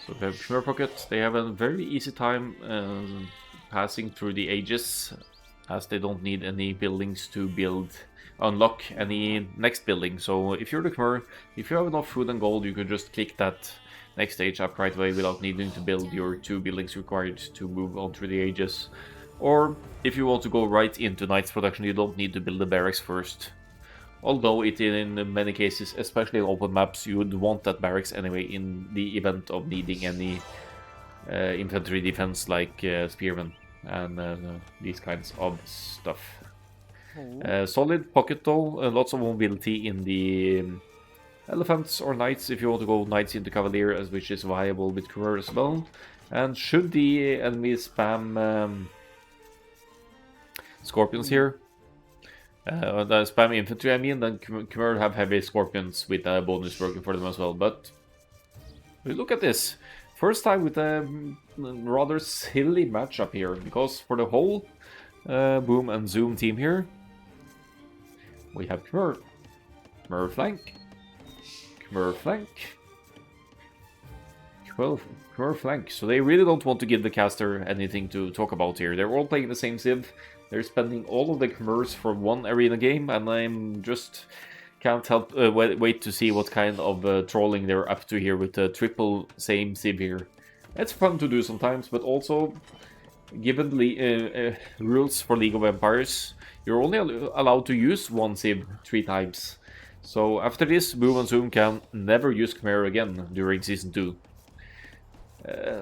So we have Khmer Pocket. They have a very easy time passing through the ages, as they don't need any buildings to unlock any next building. So if you're the Khmer, if you have enough food and gold, you could just click that next stage up right away without needing to build your 2 buildings required to move on through the ages. Or if you want to go right into Knights production, you don't need to build the barracks first. Although it in many cases, especially in open maps, you would want that barracks anyway in the event of needing any infantry defense like spearmen and these kinds of stuff. Solid pocket though, lots of mobility in the elephants or knights if you want to go knights into cavalier, which is viable with Khmer as well. And should the enemy spam scorpions here, the spam infantry I mean, then Khmer have heavy scorpions with a bonus working for them as well. But look at this. First time with a rather silly matchup here, because for the whole Boom and Zoom team here, we have Khmer. Khmer flank. Khmer flank. Khmer flank. So they really don't want to give the caster anything to talk about here. They're all playing the same civ. They're spending all of the Khmers for one arena game, and I'm just can't help wait to see what kind of trolling they're up to here with the triple same civ here. It's fun to do sometimes, but also, given the rules for League of Empires, you're only allowed to use one civ 3 times. So after this, Boom and Zoom can never use Khmer again during Season 2.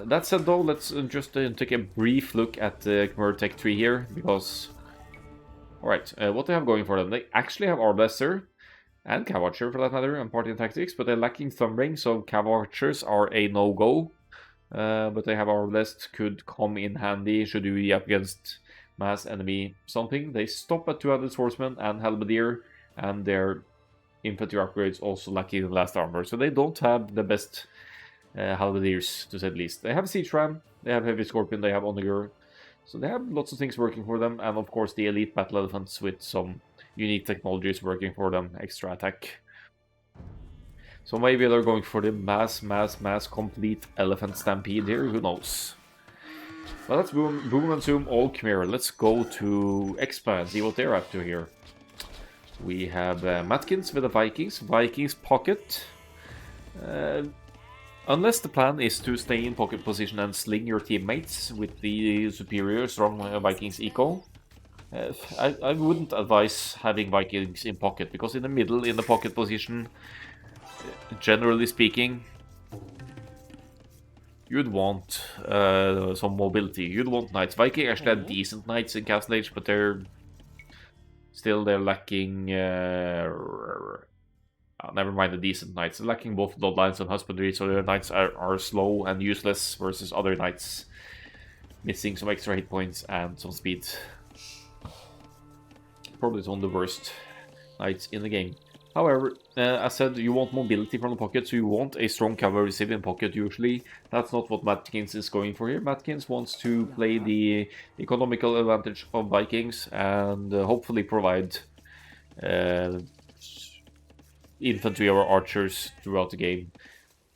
That said though, let's just take a brief look at the Khmer Tech 3 here, because... Alright, what they have going for them, they actually have Arblaster, and Cav Archer for that matter, and Party and Tactics, but they're lacking Thumbring, so Cav Archers are a no-go. But they have Arbalest, could come in handy should you be up against mass enemy something. They stop at 200 Swordsmen and Halberdier, and their infantry upgrades also lacking the last armor, so they don't have the best Halberdiers, to say the least. They have Siege Ram, they have Heavy Scorpion, they have Onager, so they have lots of things working for them, and of course the Elite Battle Elephants with some unique technologies working for them, extra attack. So maybe they're going for the mass complete elephant stampede here, who knows. Well, let's boom and zoom all Khmer. Let's go to Expa and see what they're up to here. We have Matkins with the Vikings, Vikings pocket. Unless the plan is to stay in pocket position and sling your teammates with the superior strong Vikings eco, I wouldn't advise having Vikings in pocket, because in the middle, in the pocket position, generally speaking, you'd want some mobility. You'd want knights. Viking actually had decent knights in Castle Age, but they're lacking. Never mind the decent knights. They're lacking both bloodlines and husbandry, so their knights are slow and useless versus other knights missing some extra hit points and some speed. Probably one of the worst knights in the game. However, as said, you want mobility from the pocket, so you want a strong cavalry civ in pocket usually. That's not what Matkins is going for here. Matkins wants to play the economical advantage of Vikings and hopefully provide infantry or archers throughout the game.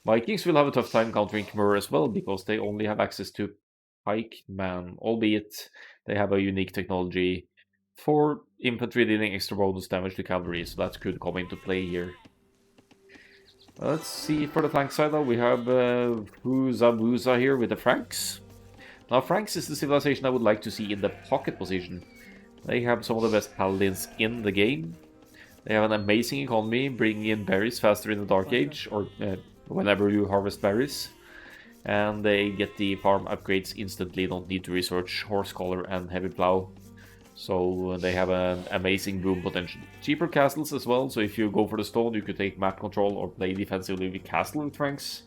Vikings will have a tough time countering Khmer as well, because they only have access to Pikeman, albeit they have a unique technology for infantry dealing extra bonus damage to cavalry, so that could come into play here. Let's see, for the flank side though, we have Huzabuza here with the Franks. Now Franks is the civilization I would like to see in the pocket position. They have some of the best paladins in the game. They have an amazing economy, bringing in berries faster in the Dark Age, or whenever you harvest berries. And they get the farm upgrades instantly, don't need to research Horse Collar and Heavy Plow. So they have an amazing boom potential. Cheaper castles as well, so if you go for the stone, you could take map control or play defensively with castle with Franks.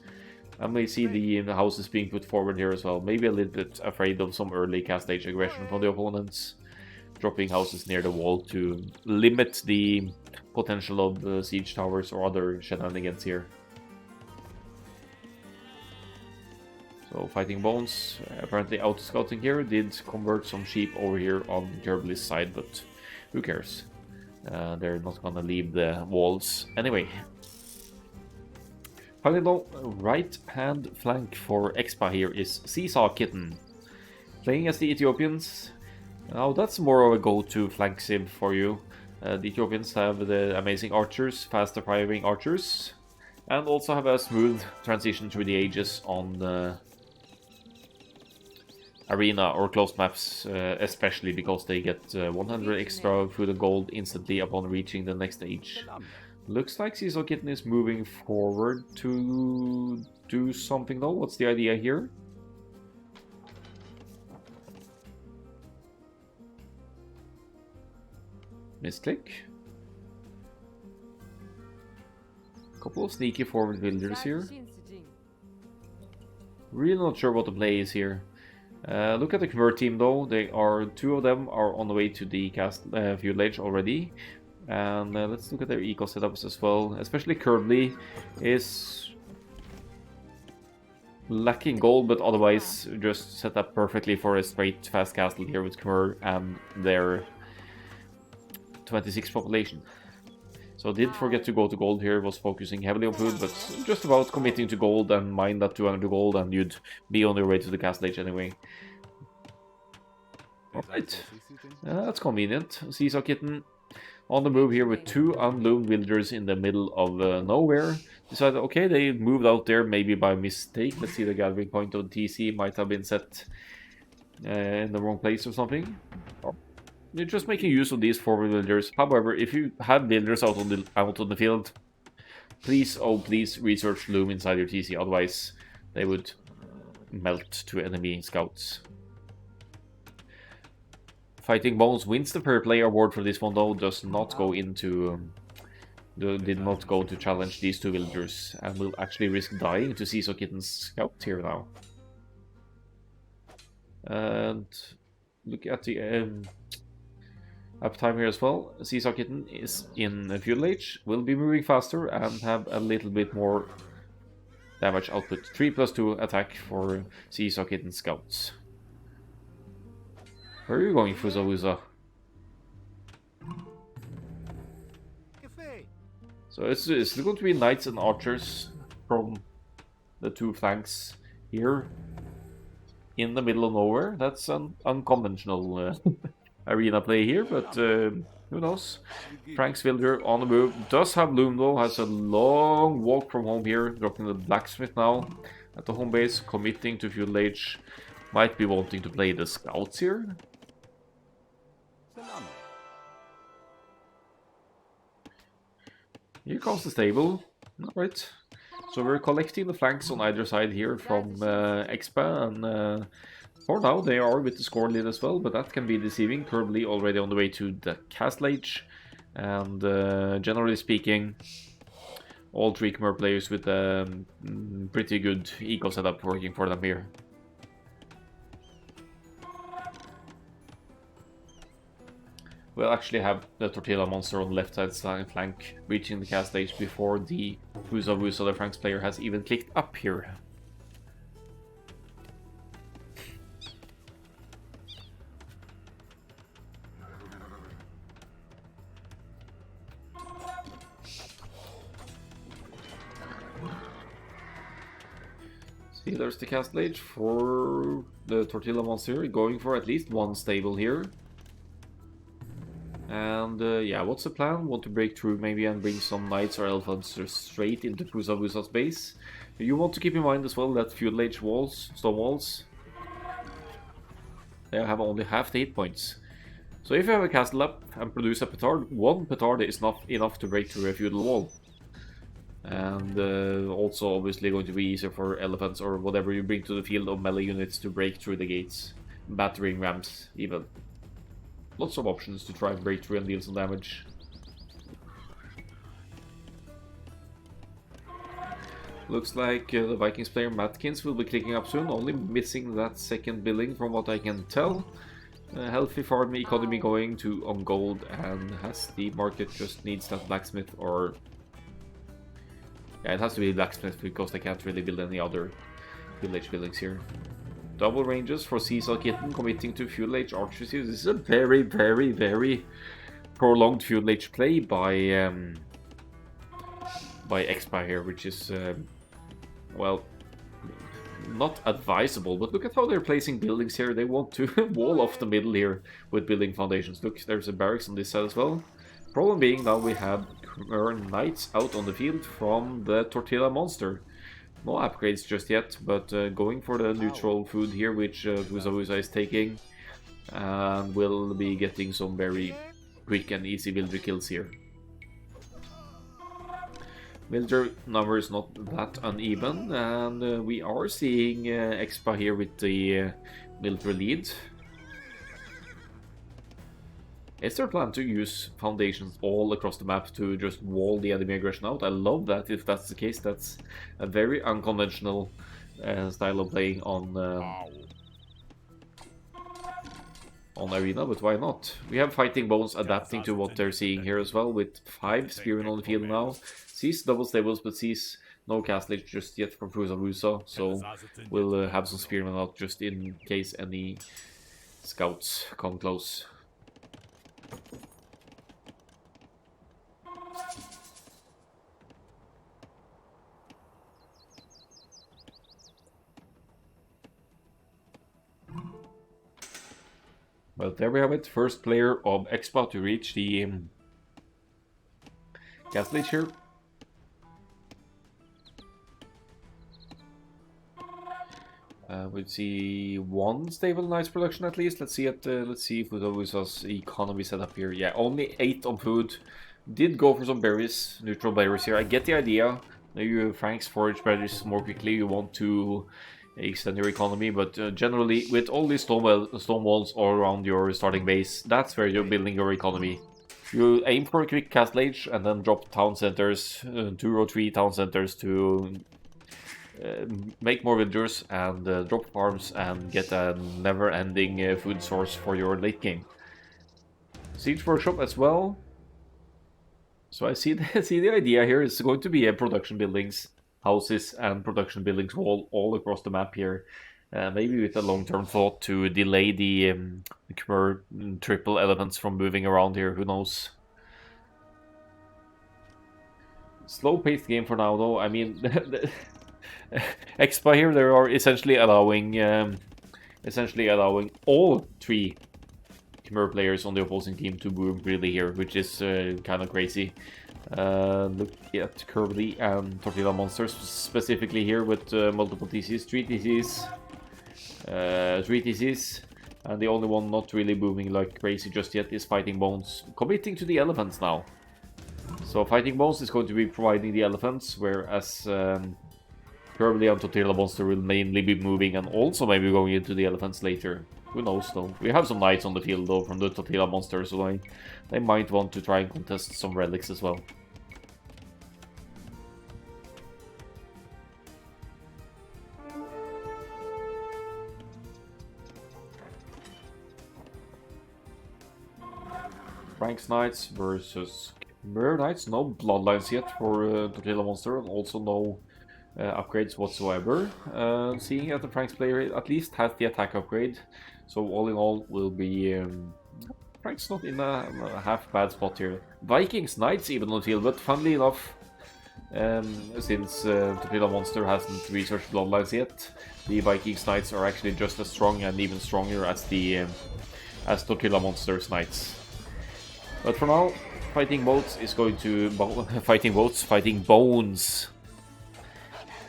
And we see the houses being put forward here as well. Maybe a little bit afraid of some early cast age aggression from the opponents. Dropping houses near the wall to limit the potential of siege towers or other shenanigans here. So Fighting Bones, apparently out-scouting here, did convert some sheep over here on Gerbil's side, but who cares? They're not gonna leave the walls anyway. Finally though, right hand flank for Expa here is Seesaw Kitten. Playing as the Ethiopians. Now that's more of a go-to flank civ for you. The Ethiopians have the amazing archers, faster firing archers, and also have a smooth transition through the ages on the arena or closed maps, especially because they get 100 extra food and gold instantly upon reaching the next stage. Looks like Seesaw Kitten is moving forward to do something though. What's the idea here? Misclick. Couple of sneaky forward villagers here. Really not sure what the play is here. Look at the convert team though. Two of them are on the way to the feudal age already. And let's look at their eco setups as well. Especially Curly is lacking gold, but otherwise just set up perfectly for a straight fast castle here with Khmer and their 26 population. So did forget to go to gold here, was focusing heavily on food, but just about committing to gold and mine that 200 gold and you'd be on your way to the castle age anyway. Alright, that's convenient. Seesaw Kitten on the move here with two unloomed villagers in the middle of nowhere. Decided, okay, they moved out there maybe by mistake. Let's see, the gathering point of TC might have been set in the wrong place or something. You're just making use of these forward villagers. However, if you have villagers out on the field, please, oh please, research loom inside your TC. Otherwise, they would melt to enemy scouts. Fighting Bones wins the fair play award for this one though. Does not go into, did not go to challenge these two villagers, and will actually risk dying to Seesaw Kitten's scout here now. And look at the uptime here as well. Seesaw Kitten is in feudal age, will be moving faster and have a little bit more damage output. 3+2 attack for Seesaw Kitten scouts. Where are you going, Fusa Wusa? So it's going to be knights and archers from the two flanks here in the middle of nowhere. That's an unconventional arena play here, but who knows? Frank's villager on the move. Does have loom though, has a long walk from home here, dropping the blacksmith now at the home base, committing to feudal age. Might be wanting to play the scouts here. Here comes the stable. Alright. So we're collecting the flanks on either side here from Expa, and for now they are with the score lead as well, but that can be deceiving. Currently already on the way to the castle age, and generally speaking, all three Khmer players with a pretty good eco setup working for them here. We'll actually have the Tortilla monster on the left side flank reaching the cast stage before the Wusa Wusa, the Franks player, has even clicked up here. See, there's the cast stage for the Tortilla monster, going for at least one stable here. And yeah, what's the plan? Want to break through maybe and bring some knights or elephants straight into Fusa Wusa's base. You want to keep in mind as well that feudal age walls, stone walls, they have only half the hit points. So if you have a castle up and produce a petard, one petard is not enough to break through a feudal wall. And also obviously going to be easier for elephants or whatever you bring to the field of melee units to break through the gates. Battering rams even. Lots of options to try and break through and deal some damage. Looks like the Vikings player Matkins will be clicking up soon, only missing that second building from what I can tell. Healthy farm economy going to on gold, and has the market just needs that blacksmith, or yeah, it has to be blacksmith because they can't really build any other village buildings here. Double ranges for Seesaw Kitten, committing to feudal age archers here. This is a very, very, very prolonged feudal age play by Expa here, which is well, not advisable, but look at how they're placing buildings here. They want to wall off the middle here with building foundations. Look, there's a barracks on this side as well. Problem being now we have knights out on the field from the tortilla monster. No upgrades just yet, but going for the neutral food here, which Wusa is taking, and will be getting some very quick and easy villager kills here. Villager number is not that uneven, and we are seeing Expa here with the military lead. Is there a plan to use foundations all across the map to just wall the enemy aggression out? I love that. If that's the case, that's a very unconventional style of playing on Arena, but why not? We have Fighting Bones adapting to what they're seeing here as well, with 5 spearmen on the field now. Sees double stables, but sees no castlage just yet from Wusa, so we'll have some spearmen out just in case any scouts come close. Well, there we have it. First player of Expa to reach the castlage here. We'll see 1 stable Knights production at least. Let's see if Wusa's economy set up here. Yeah, only 8 on food. Did go for some berries, neutral berries here. I get the idea. Maybe you Franks forage berries more quickly. You want to extend your economy, but generally, with all these stone walls all around your starting base, that's where you're building your economy. You aim for a quick castlage and then drop town centers, 2 or 3 town centers to make more villagers and drop farms and get a never-ending food source for your late game. Siege workshop as well. So I see the idea here is going to be a production buildings, houses and production buildings wall all across the map here. Maybe with a long-term thought to delay the Khmer triple elephants from moving around here. Who knows? Slow-paced game for now, though. I mean, Expa here, they are essentially allowing all 3 Khmer players on the opposing team to boom really here, which is kind of crazy. Look at Kirby and Tortilla Monsters specifically here with multiple TCs, 3 TCs, 3 TCs, and the only one not really booming like crazy just yet is Fighting Bones, committing to the elephants now. So Fighting Bones is going to be providing the elephants, whereas Kirby and Tortilla Monster will mainly be moving and also maybe going into the elephants later. Who knows though. We have some knights on the field though from the Tortilla Monster, so they might want to try and contest some relics as well. Franks Knights versus Khmer Knights. No bloodlines yet for Tortilla Monster, and also no upgrades whatsoever. Seeing that the Franks player at least has the attack upgrade, so all in all will be Franks not in a half bad spot here. Vikings Knights even on the field, but funnily enough, since Tortilla Monster hasn't researched bloodlines yet, the Vikings Knights are actually just as strong and even stronger as the Tortilla Monster's Knights. But for now, Fighting Bones is going to Fighting Bones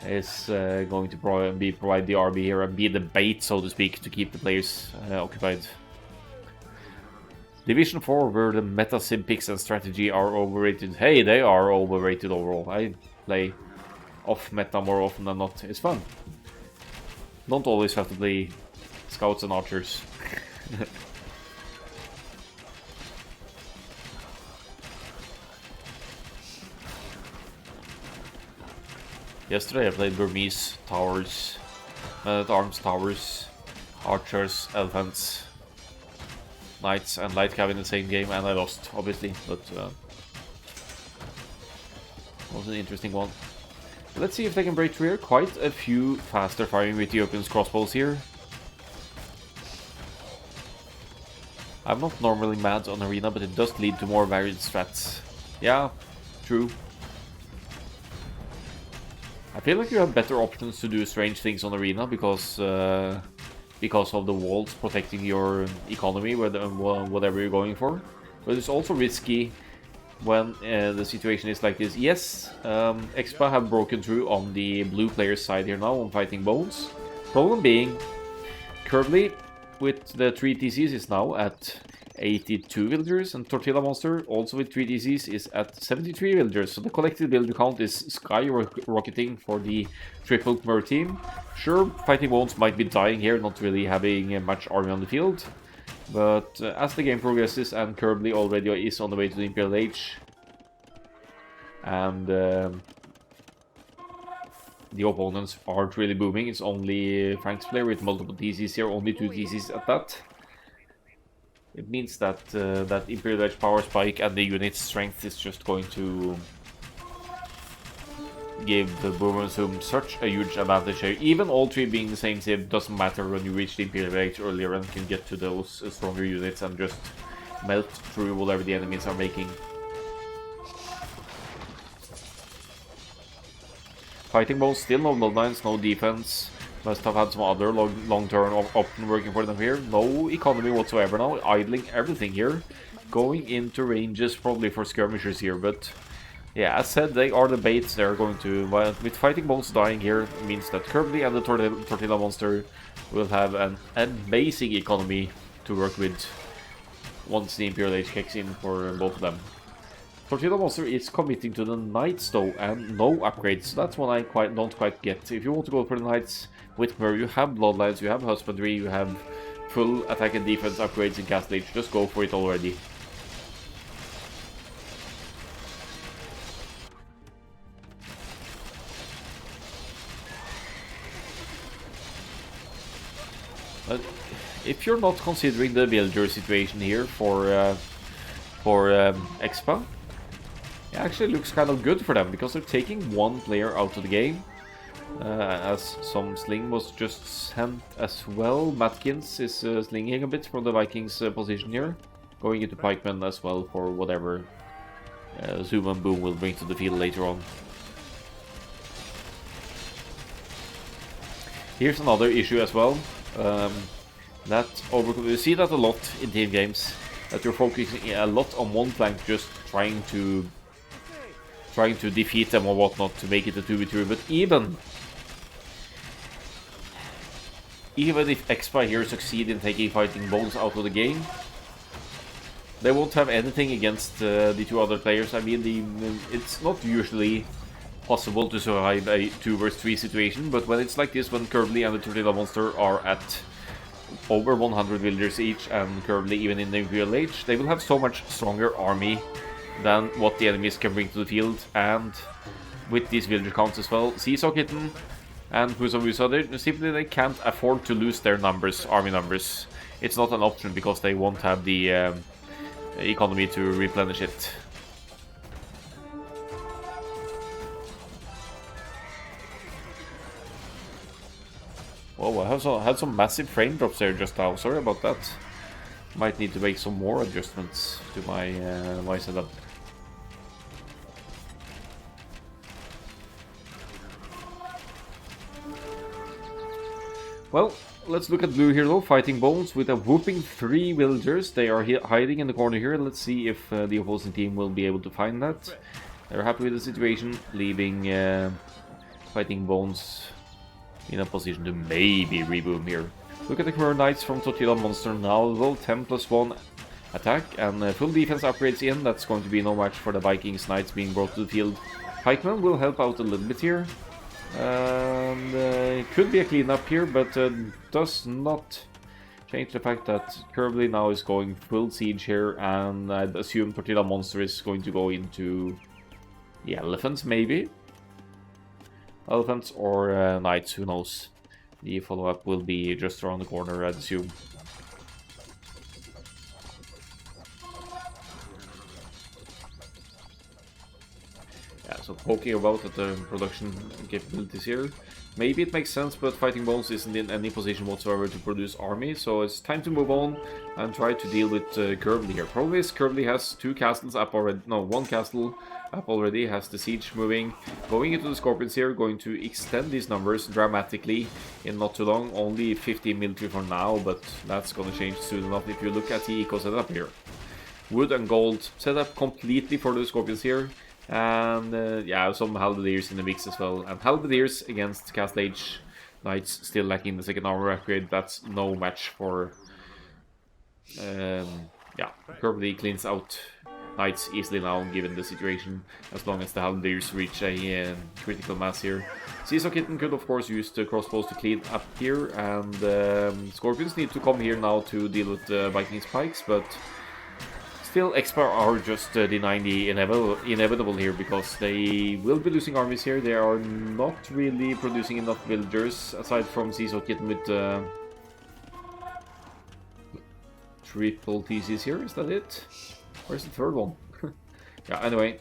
is going to provide the RB here and be the bait, so to speak, to keep the players occupied. Division 4, where the meta sim picks and strategy are overrated. Hey, they are overrated overall. I play off meta more often than not. It's fun. Don't always have to play scouts and archers. Yesterday I played Burmese towers, men-at-arms towers, archers, elephants, knights, and light cav in the same game, and I lost, obviously, but it was an interesting one. Let's see if they can break through here. Quite a few faster firing Ethiopians crossbows here. I'm not normally mad on Arena, but it does lead to more varied strats. Yeah, true. I feel like you have better options to do strange things on Arena because of the walls protecting your economy, whatever you're going for. But it's also risky when the situation is like this. Yes, Expa have broken through on the blue player's side here now on Fighting Bones. Problem being, Curvely with the 3 TCs is now at 82 villagers, and Tortilla Monster, also with 3 TCs, is at 73 villagers. So the collective villager count is skyrocketing for the triple Khmer team. Sure, Fighting Bones might be dying here, not really having much army on the field. But as the game progresses and Curvely already is on the way to the Imperial Age, and the opponents aren't really booming, it's only Frank's player with multiple TCs here, only 2 TCs at that. It means that that Imperial Age power spike and the unit's strength is just going to give the Boomer Zoom such a huge advantage here. Even all 3 being the same civ doesn't matter when you reach the Imperial Age earlier and can get to those stronger units and just melt through whatever the enemies are making. Fighting Bones still no bloodlines, no defense. Must have had some other long-term option working for them here. No economy whatsoever now, idling everything here. Going into ranges probably for skirmishers here, but yeah, as said, they are the baits. They're going to, with Fighting Bones dying here, means that Curvely and the Tortilla Monster will have an amazing economy to work with once the Imperial Age kicks in for both of them. Tortilla Monster is committing to the Knights though, and no upgrades. So that's one I don't quite get. If you want to go for the Knights with Khmer, you have Bloodlines, you have Husbandry, you have full attack and defense upgrades in Castle Age. Just go for it already. If you're not considering the villager situation here for Expa, it actually looks kind of good for them, because they're taking 1 player out of the game. As some sling was just sent as well. Matkins is slinging a bit from the Vikings position here. Going into pikemen as well for whatever Zoom and Boom will bring to the field later on. Here's another issue as well. You see that a lot in team games, that you're focusing a lot on one flank, just trying to defeat them or whatnot to make it a 2v2. But even if Expa here succeed in taking Fighting Bones out of the game, they won't have anything against the 2 other players. I mean, it's not usually possible to survive a 2 vs 3 situation, but when it's like this, when Curvely and the Tortilla Monster are at over 100 villagers each, and Curvely even in the Imperial Age, they will have so much stronger army than what the enemies can bring to the field. And with these villager counts as well, Seesaw Kitten and Pusa, they can't afford to lose their numbers, army numbers. It's not an option because they won't have the economy to replenish it. Oh, I had some massive frame drops there just now. Sorry about that. Might need to make some more adjustments to my my setup. Well, let's look at blue here though. Fighting Bones with a whooping 3 villagers. They are hiding in the corner here. Let's see if the opposing team will be able to find that. They're happy with the situation, leaving Fighting Bones in a position to maybe reboom here. Look at the Khmer Knights from Tortilla Monster now though. 10+1 attack and full defense upgrades in. That's going to be no match for the Vikings Knights being brought to the field. Pikemen will help out a little bit here. And it could be a cleanup here, but does not change the fact that Curvely now is going full siege here, and I'd assume Tortilla Monster is going to go into the elephants, maybe? Elephants or knights, who knows? The follow-up will be just around the corner, I'd assume. So poking about at the production capabilities here. Maybe it makes sense, but Fighting Bones isn't in any position whatsoever to produce army, so it's time to move on and try to deal with Curvely here. Problem is, Curvely has 2 castles up already, no, 1 castle up already, has the siege moving, going into the Scorpions here, going to extend these numbers dramatically in not too long. Only 15 military for now, but that's gonna change soon enough if you look at the eco setup here. Wood and gold setup completely for the Scorpions here. And yeah, some Halberdiers in the mix as well. And Halberdiers against Castle Age Knights still lacking the second armor upgrade. That's no match for... yeah, Kirby cleans out Knights easily now, given the situation, as long as the Halberdiers reach a critical mass here. Seesaw Kitten could of course use the crossbows to clean up here, and Scorpions need to come here now to deal with the Viking spikes, but still Expa are just denying the inevitable here, because they will be losing armies here. They are not really producing enough villagers, aside from Seesaw Kitten with triple TCs here. Is that it? Where's the third one? Yeah, anyway.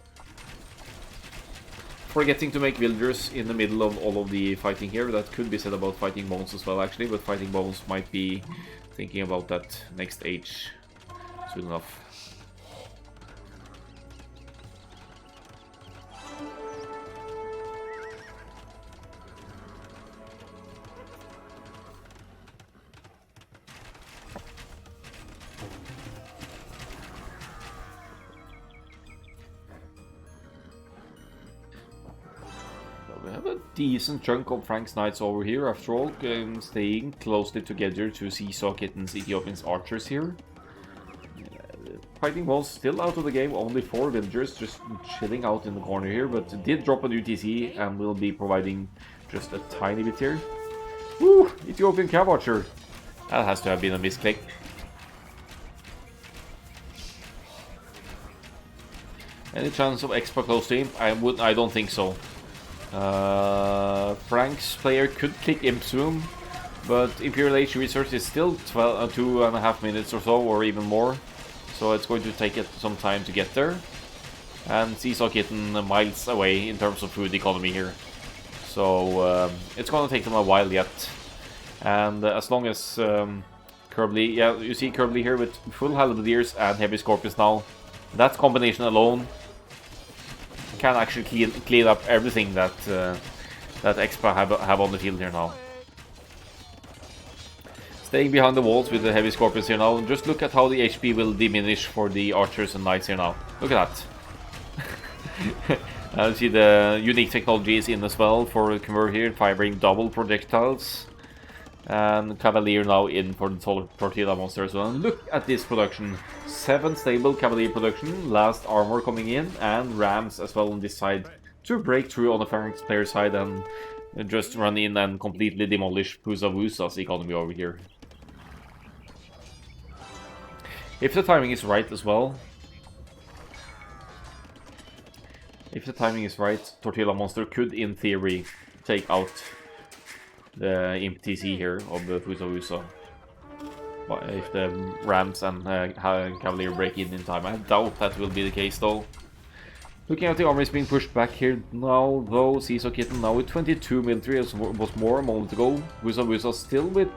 Forgetting to make villagers in the middle of all of the fighting here. That could be said about Fighting Bones as well, actually, but Fighting Bones might be thinking about that next age soon enough. We have a decent chunk of Frank's Knights over here, after all, staying closely together to Seesaw Kitten's Ethiopian's archers here. Fighting Bones still out of the game, only 4 villagers just chilling out in the corner here, but did drop a new TC and will be providing just a tiny bit here. Woo! Ethiopian Cav Archer! That has to have been a misclick. Any chance of Expa close to him? I don't think so. Frank's player could click Impsum, but Imperial Age research is still 2.5 minutes or so, or even more, so it's going to take it some time to get there. And Seesaw Kitten miles away in terms of food economy here, so it's going to take them a while yet. And as long as Kirby, yeah, you see Kirby here with full Halberdiers and heavy Scorpions now, that combination alone can actually clean up everything that that Expa have on the field here now. Staying behind the walls with the heavy Scorpions here now. Just look at how the HP will diminish for the archers and knights here now. Look at that. You see the unique technology is in as well for Convert here, firing double projectiles. And Cavalier now in for the Tortilla Monster as well. And look at this production. 7 stable Cavalier production, last armor coming in, and Rams as well on this side to break through on the Frank's player side and just run in and completely demolish Pusavusa's economy over here. If the timing is right as well. If the timing is right, Tortilla Monster could in theory take out the Imp TC here of the Pusavusa. If the Rams and Cavalier break in time. I doubt that will be the case though. Looking at the armies being pushed back here now though, Seesaw Kitten now with 22 military, as was more a moment ago. Pusavusa still with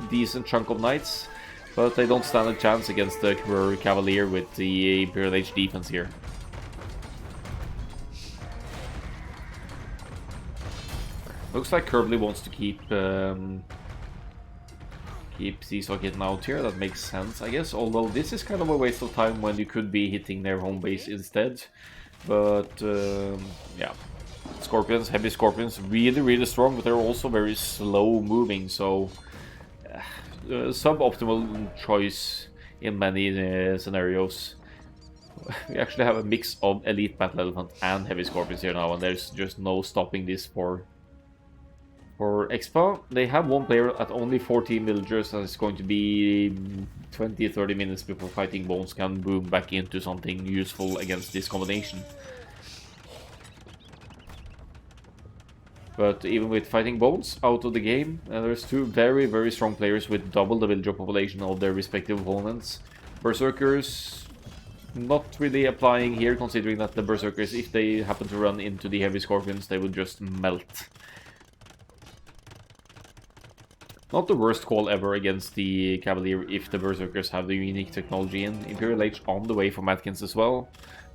decent chunk of knights, but they don't stand a chance against the Cavalier with the Imperial Age defense here. Looks like Kirby wants to keep Seesaw Kitten out here. That makes sense, I guess. Although this is kind of a waste of time when you could be hitting their home base instead. But yeah, Scorpions, heavy Scorpions, really strong, but they're also very slow moving. So suboptimal choice in many scenarios. We actually have a mix of elite battle elephant and heavy Scorpions here now, and there's just no stopping this for Expa. They have one player at only 14 villagers, and it's going to be 20-30 minutes before Fighting Bones can boom back into something useful against this combination. But even with Fighting Bones out of the game, there's 2 very strong players with double the villager population of their respective opponents. Berserkers not really applying here, considering that the Berserkers, if they happen to run into the heavy Scorpions, they would just melt. Not the worst call ever against the Cavalier if the Berserkers have the unique technology in. Imperial Age on the way from Atkins as well.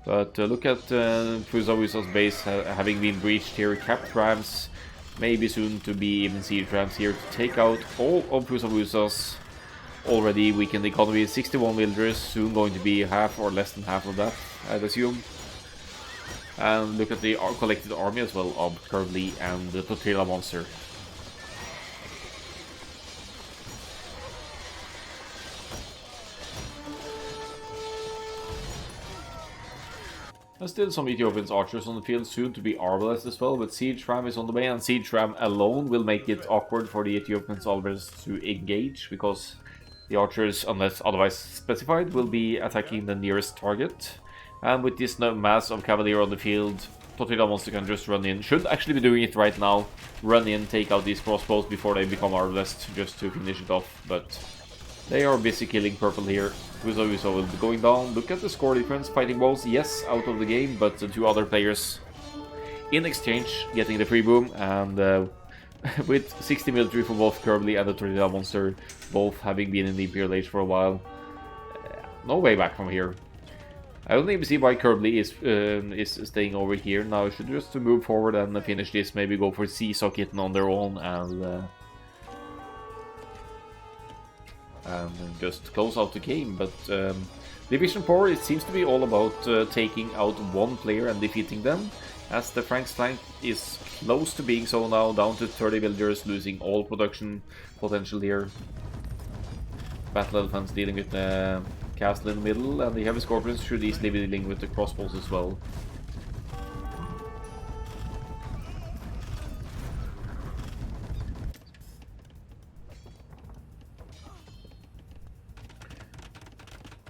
But look at Fusawisa's base having been breached here. Capped rams, maybe soon to be even siege rams here to take out all of Fusawisa's already weakened economy. 61 villagers, soon going to be half or less than half of that, I'd assume. And look at the collected army as well of Curvely and the Tortilla monster. There's still some Ethiopian archers on the field, soon to be arbalest as well, but Siege Ram is on the way, and Siege Ram alone will make it awkward for the Ethiopian soldiers to engage, because the archers, unless otherwise specified, will be attacking the nearest target. And with this mass of cavalry on the field, Tortilla Monster can just run in. Should actually be doing it right now. Run in, take out these crossbows before they become arbalest, just to finish it off, but they are busy killing purple here. Fusawiso will be going down. Look at the score difference. Fighting Balls, yes, out of the game, but the two other players in exchange getting the free boom, and with 60 military for both Curvely and the Tortilla Monster, both having been in the Imperial Age for a while. No way back from here. I don't even see why Curvely is staying over here. Now I should just move forward and finish this, maybe go for Seesaw Kitten on their own, and just close out the game. But Division 4, it seems to be all about taking out one player and defeating them, as the Franks flank is close to being so now, down to 30 villagers, losing all production potential here. Battle Elephants dealing with the castle in the middle, and the Heavy Scorpions should easily be dealing with the crossbows as well.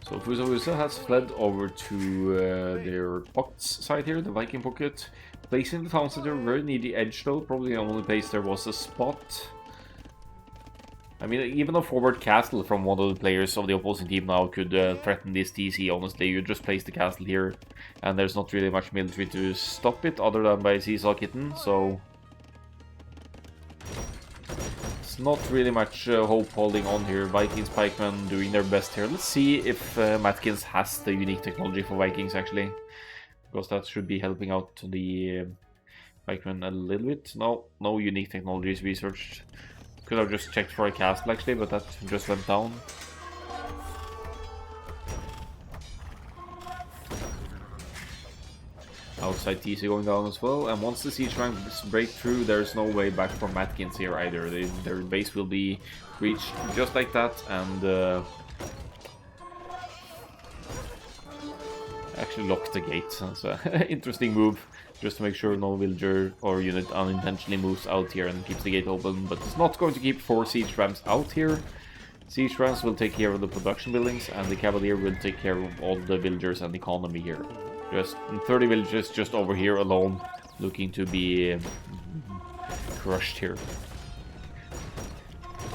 So Fusawiso has fled over to their pockets side here, the Viking pocket. Placing the town center very near the edge though, probably the only place there was a spot. I mean, even a forward castle from one of the players of the opposing team now could threaten this TC, honestly. You just place the castle here, and there's not really much military to stop it, other than by Seesaw Kitten, so it's not really much hope holding on here. Vikings, Pikemen doing their best here. Let's see if Matkins has the unique technology for Vikings, actually, because that should be helping out the Pikemen a little bit. No unique technologies researched. Could have just checked for a castle actually, but that just went down. Outside TC going down as well, and once the siege ranks break through, there's no way back for Matkins here either. Their base will be breached just like that, and actually lock the gate. That's an interesting move, just to make sure no villager or unit unintentionally moves out here and keeps the gate open. But it's not going to keep 4 siege rams out here. Siege rams will take care of the production buildings, and the cavalier will take care of all the villagers and economy here. Just 30 villagers just over here alone, looking to be crushed here.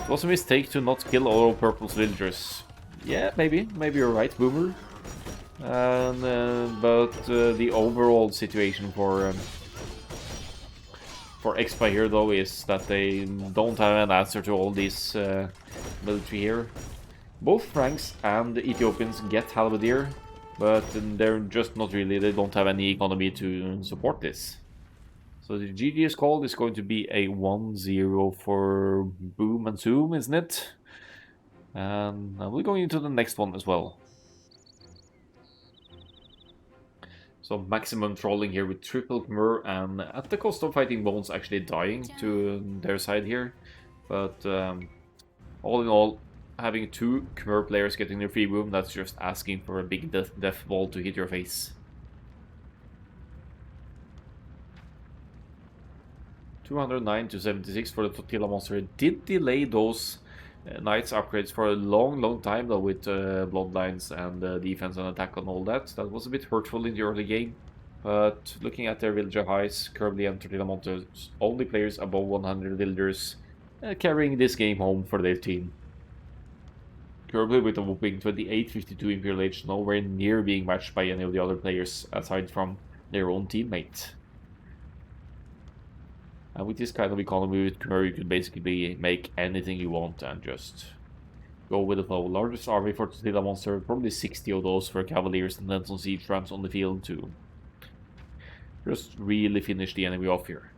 It was a mistake to not kill all Purple's villagers. Yeah, maybe you're right, Boomer. But the overall situation for Expa here though is that they don't have an answer to all these military here. Both Franks and the Ethiopians get Halberdier, but they're just not really, they don't have any economy to support this. So the GG is called. It's going to be a 1-0 for Boom and Zoom, isn't it? And we're going into the next one as well. So maximum trolling here with triple Khmer, and at the cost of Fighting Bones actually dying to their side here. But all in all, having 2 Khmer players getting their free boom, that's just asking for a big death ball to hit your face. 209 to 76 for the Tortilla Monster. It did delay those Knights upgrades for a long time though, with bloodlines and defense and attack and all that. That was a bit hurtful in the early game. But looking at their villager highs, Curvely and Tortilla Monsters, only players above 100 villagers, carrying this game home for their team. Curvely with a whopping 28-52 Imperial Age, nowhere near being matched by any of the other players aside from their own teammate. And with this kind of economy with Khmer, you could basically make anything you want and just go with the flow. Largest army for Tortilla Monster, probably 60 of those for Cavaliers, and then some siege trams on the field to just really finish the enemy off here.